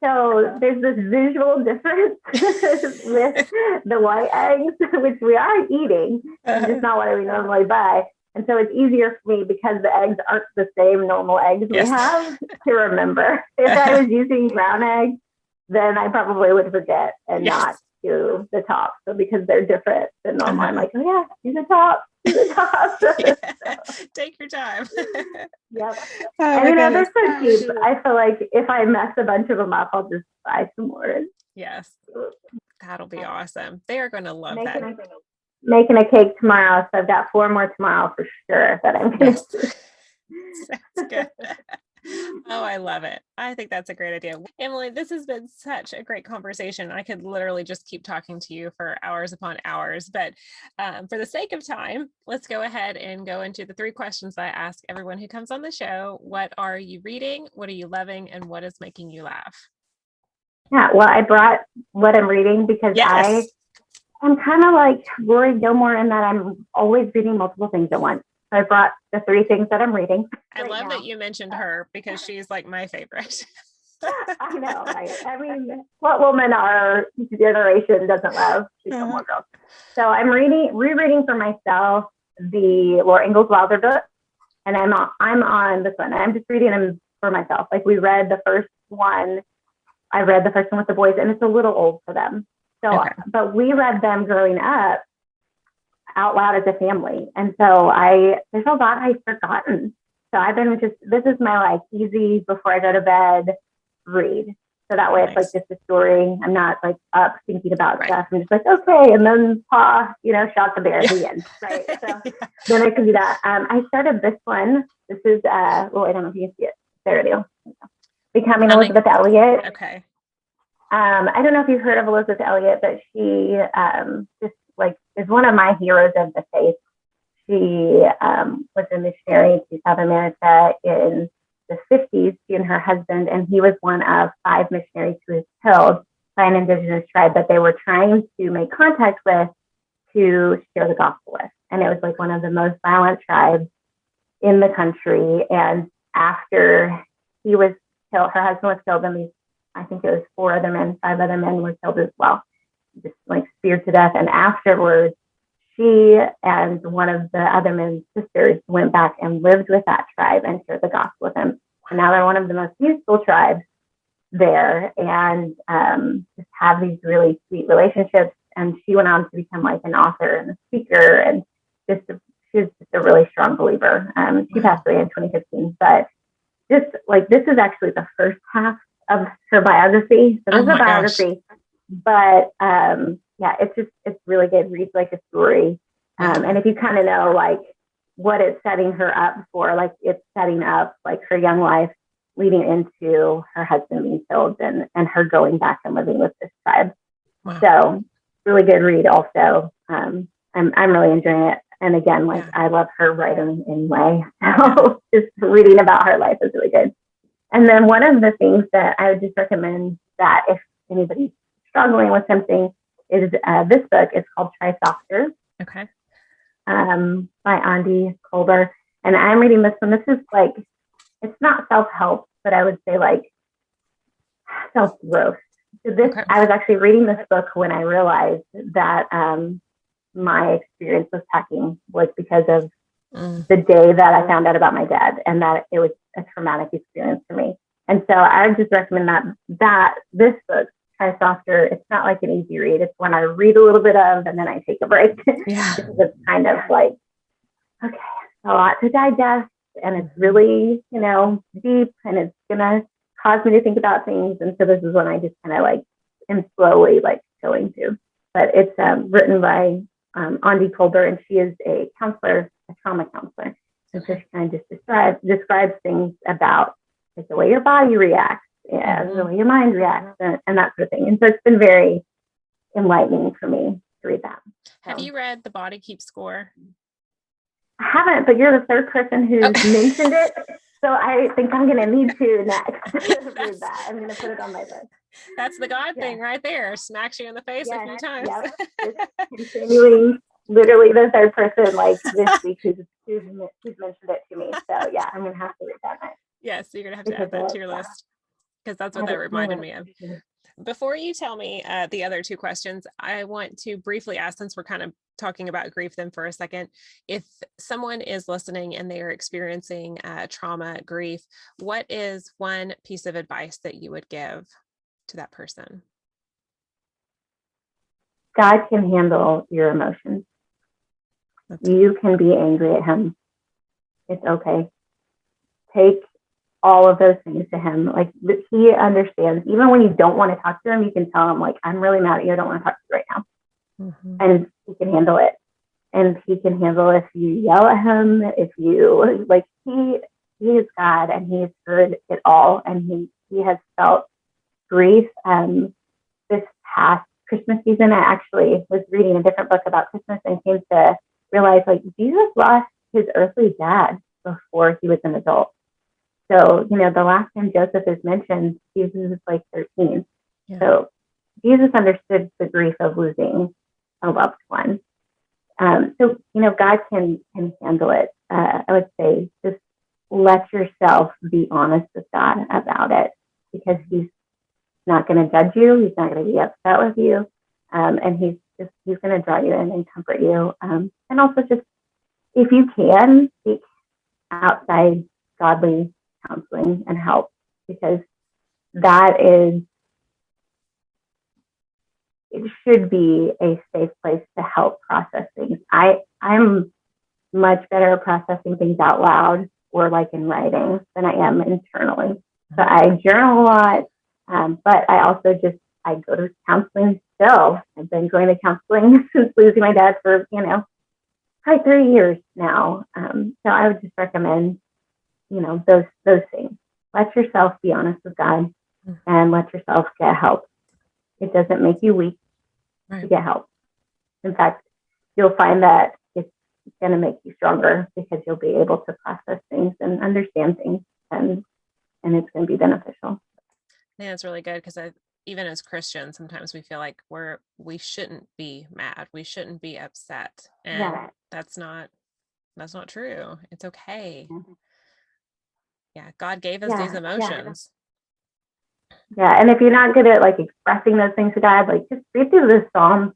So there's this visual difference with the white eggs, which we are eating, it's just not what we normally buy. And so it's easier for me because the eggs aren't the same normal eggs we have to remember. If I was using brown eggs, then I probably would forget and not do the top. So because they're different than normal, I'm like, oh yeah, do the top. Take your time. Yep. And you know, they're so cheap. I feel like if I mess a bunch of them up, I'll just buy some more. Yes. That'll be awesome. They are going to love that. Making a cake tomorrow. So I've got 4 more tomorrow for sure that I'm going to do. Sounds good. Oh, I love it. I think that's a great idea. Emily, this has been such a great conversation. I could literally just keep talking to you for hours upon hours, but for the sake of time, let's go ahead and go into the 3 questions I ask everyone who comes on the show. What are you reading? What are you loving? And what is making you laugh? Yeah, well, I brought what I'm reading because I'm kind of like Rory Gilmore in that I'm always reading multiple things at once. I brought the 3 things that I'm reading. I love that you mentioned her because she's like my favorite. I know, right? I mean, what woman our generation doesn't love? She's Gilmore Girls. So I'm rereading for myself the Laura Ingalls Wilder book, and I'm on this one. I'm just reading them for myself. Like we read the first one. I read the first one with the boys, and it's a little old for them. So, but we read them growing up out loud as a family. And so there's a lot I've forgotten. So I've been this is my like easy before I go to bed read. So that way it's like just a story. I'm not like up thinking about stuff. I'm just like, okay. And then shot the bear at the end. Right. So then I can do that. I started this one. This is, I don't know if you can see it. There it is. Becoming Elizabeth Elliot. Okay. I don't know if you've heard of Elizabeth Elliot, but she just like is one of my heroes of the faith. She was a missionary to South America in 1600s, the 50s, she and her husband, and he was one of 5 missionaries who was killed by an indigenous tribe that they were trying to make contact with to share the gospel with. And it was like one of the most violent tribes in the country. And after he was killed, her husband was killed, and I think it was 5 other men were killed as well, just like speared to death. And afterwards, she and one of the other men's sisters went back and lived with that tribe and shared the gospel with them. And now they're one of the most peaceful tribes there, and just have these really sweet relationships. And she went on to become like an author and a speaker, and she was just a really strong believer. She passed away in 2015, but just like, this is actually the first half of her biography. So there's a biography, but yeah, it's really good. Reads like a story. And if you kind of know like what it's setting her up for, like it's setting up like her young life leading into her husband being killed and her going back and living with this tribe. Wow. So really good read also. I'm really enjoying it. And again, like I love her writing anyway. So just reading about her life is really good. And then one of the things that I would just recommend that if anybody's struggling with something is this book. It's called Try Softer. Okay. By Andy Kolber. And I'm reading this one. This is like, it's not self-help, but I would say like self-growth. So I was actually reading this book when I realized that my experience with packing was because of the day that I found out about my dad, and that it was a traumatic experience for me. And so I would just recommend that this book, Try Softer, it's not like an easy read. It's one I read a little bit of and then I take a break. Yeah. Because it's kind of like, okay, a lot to digest, and it's really, deep, and it's gonna cause me to think about things. And so this is one I just kind of like am slowly like going to. But it's written by Andy Kolber, and she is a counselor, a trauma counselor. And so she kind of just describes things about like the way your body reacts and the way your mind reacts and that sort of thing. And so it's been very enlightening for me to read that. Have you read The Body Keeps Score? I haven't, but you're the third person who's mentioned it. So I think I'm going to need to next read that. I'm going to put it on my list. That's the God thing right there. Smacks you in the face a few times. Continuing, literally the third person like this week who's mentioned it to me. So yeah, I'm going to have to read that next. Yes, you're going to have to add that to your list, because that's what that reminded me of. Before you tell me the other 2 questions, I want to briefly ask, since we're kind of talking about grief then for a second, if someone is listening and they are experiencing trauma, grief, what is one piece of advice that you would give to that person? God can handle your emotions. You can be angry at him. It's okay. Take all of those things to him. Like, he understands. Even when you don't want to talk to him, you can tell him, like, I'm really mad at you. I don't want to talk to you right now. And he can handle it. And he can handle if you yell at him, if you, like, he is God, and he's heard it all. And he has felt grief. This past Christmas season, I actually was reading a different book about Christmas and came to realize, like, Jesus lost his earthly dad before he was an adult. So, the last time Joseph is mentioned, Jesus is like 13. Yeah. So Jesus understood the grief of losing a loved one. So, God can handle it. I would say just let yourself be honest with God about it, because he's not going to judge you. He's not going to be upset with you. And he's going to draw you in and comfort you. And also just, if you can, seek outside godly counseling and help, because it should be a safe place to help process things. I'm much better at processing things out loud or like in writing than I am internally. So I journal a lot, but I also I go to counseling still. I've been going to counseling since losing my dad for, probably 30 years now. So I would just recommend, those things. Let yourself be honest with God and let yourself get help. It doesn't make you weak to get help. In fact, you'll find that it's going to make you stronger, because you'll be able to process things and understand things and and it's going to be beneficial. I think that's really good, because even as Christians, sometimes we feel like we shouldn't be mad, we shouldn't be upset, and that's not true. It's okay. Yeah, God gave us these emotions. Yeah, and if you're not good at like expressing those things to God, like just read through the Psalms.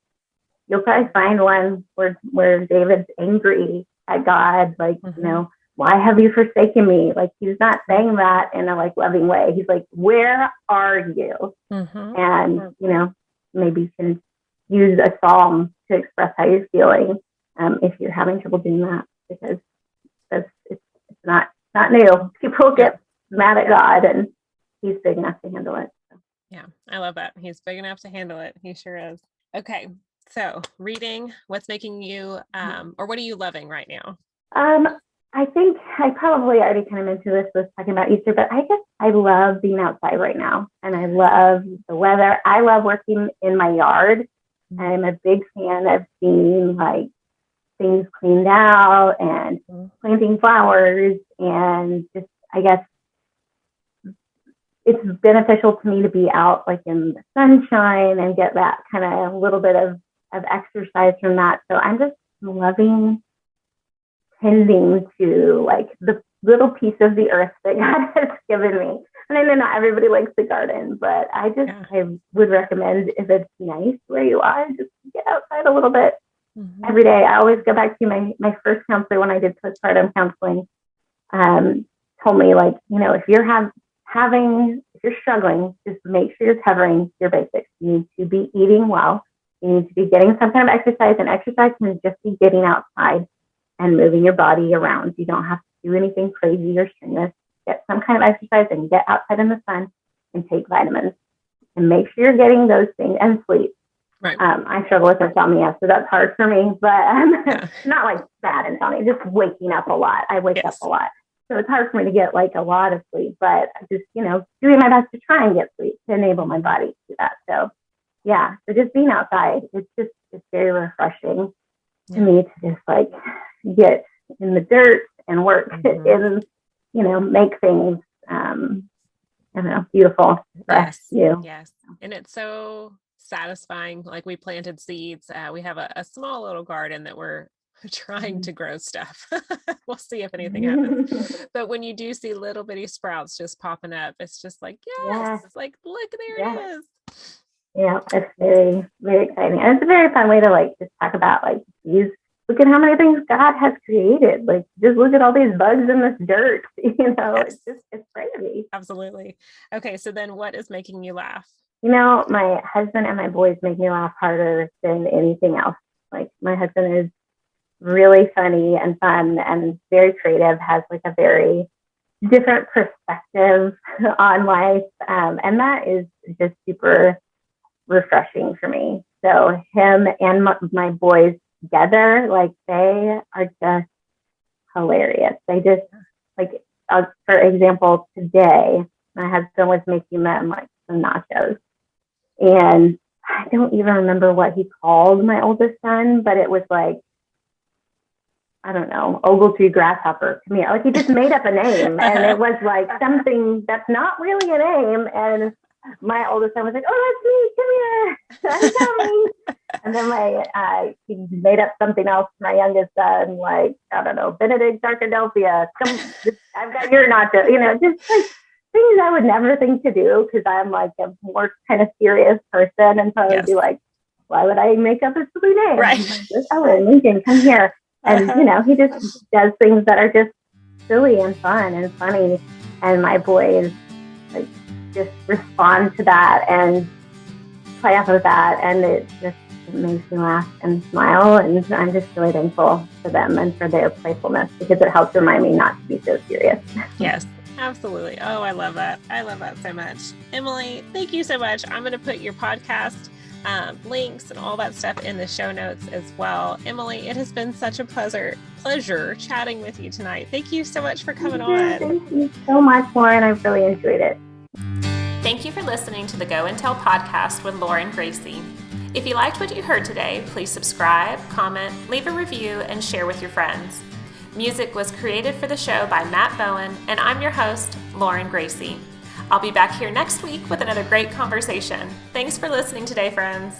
You'll probably find one where David's angry at God, like, you know, why have you forsaken me? Like, he's not saying that in a like loving way. He's like, where are you? And, you know, maybe you can use a psalm to express how you're feeling if you're having trouble doing that, because it's not new. People get mad at God, and he's big enough to handle it. So. Yeah, I love that. He's big enough to handle it. He sure is. Okay. So reading, what's making you, or what are you loving right now? I think I probably already kind of mentioned this with talking about Easter, but I guess I love being outside right now, and I love the weather. I love working in my yard. I'm a big fan of seeing like things cleaned out and planting flowers, and just, I guess it's beneficial to me to be out like in the sunshine and get that kind of little bit of exercise from that. So I'm just loving tending to like the little piece of the earth that God has given me. And I know not everybody likes the garden, but I would recommend, if it's nice where you are, just get outside a little bit every day. I always go back to my first counselor when I did postpartum counseling, told me, like, you know, if you're if you're struggling, just make sure you're covering your basics. You need to be eating well. You need to be getting some kind of exercise, and exercise can just be getting outside and moving your body around. You don't have to do anything crazy or strenuous. Get some kind of exercise and get outside in the sun and take vitamins, and make sure you're getting those things, and sleep. Right. I struggle with insomnia, so that's hard for me, but not like bad insomnia, just waking up a lot. I wake up a lot. So it's hard for me to get like a lot of sleep, but just, you know, doing my best to try and get sleep to enable my body to do that. So yeah, so just being outside, it's very refreshing to me to just like get in the dirt and work and, you know, make things, I don't know, beautiful. Yes. And it's so satisfying. Like, we planted seeds. We have a small little garden that we're trying to grow stuff. We'll see if anything happens. But when you do see little bitty sprouts just popping up, it's just like, it's like, look, there it is. Yeah, it's very, very exciting. And it's a very fun way to like just talk about like look at how many things God has created. Like, just look at all these bugs in this dirt, you know, it's crazy. Absolutely. Okay. So then what is making you laugh? You know, my husband and my boys make me laugh harder than anything else. Like, my husband is really funny and fun and very creative, has like a very different perspective on life. And that is just super refreshing for me. So him and my boys together, like, they are just hilarious. They just, like, for example, today, my husband was making them like some nachos. And I don't even remember what he called my oldest son, but it was like, I don't know, Ogletree grasshopper. Come here. Like, he just made up a name, and it was like something that's not really a name. And my oldest son was like, "Oh, that's me. Come here. I'm coming." And then he made up something else. My youngest son, like, I don't know, Benedict Arkadelphia. I've got your nacho. You know, just like things I would never think to do, because I'm like a more kind of serious person. And so I would be like, why would I make up a silly name? Right. Like, Lincoln, come here. And, you know, he just does things that are just silly and fun and funny. And my boys, like, just respond to that and play off of that. And it makes me laugh and smile. And I'm just really thankful for them and for their playfulness, because it helps remind me not to be so serious. Yes, absolutely. Oh, I love that. I love that so much. Emily, thank you so much. I'm going to put your podcast links and all that stuff in the show notes as well. Emily, it has been such a pleasure chatting with you tonight. Thank you so much for coming on. Thank you so much, Lauren. I've really enjoyed it. Thank you for listening to the Go and Tell podcast with Lauren Greci. If you liked what you heard today, please subscribe, comment, leave a review, and share with your friends. Music was created for the show by Matt Bowen, and I'm your host, Lauren Greci. I'll be back here next week with another great conversation. Thanks for listening today, friends.